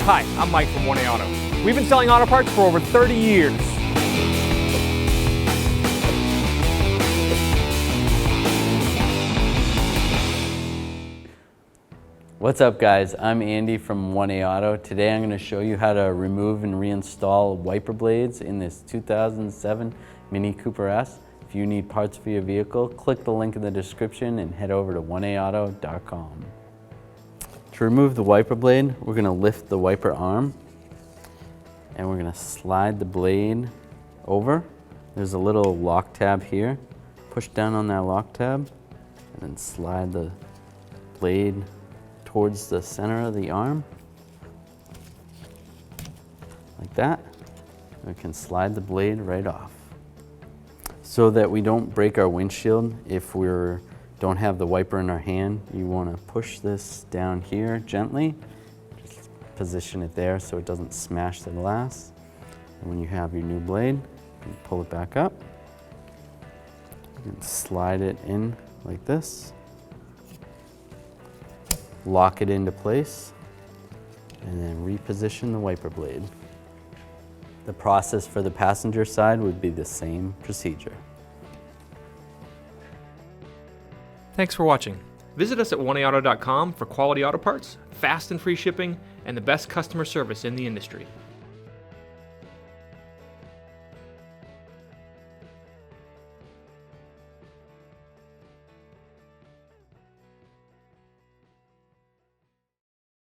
Hi, I'm Mike from 1A Auto. We've been selling auto parts for over 30 years. What's up guys, I'm Andy from 1A Auto. Today I'm going to show you how to remove and reinstall wiper blades in this 2007 Mini Cooper S. If you need parts for your vehicle, click the link in the description and head over to 1aauto.com. To remove the wiper blade, we're going to lift the wiper arm and we're going to slide the blade over. There's a little lock tab here. Push down on that lock tab and then slide the blade towards the center of the arm, like that. We can slide the blade right off. So that we don't break our windshield, if we don't have the wiper in our hand, you want to push this down here gently. Just position it there so it doesn't smash the glass. And when you have your new blade, you pull it back up. You can slide it in like this. Lock it into place, and then reposition the wiper blade. The process for the passenger side would be the same procedure. Thanks for watching. Visit us at 1aauto.com for quality auto parts, fast and free shipping, and the best customer service in the industry.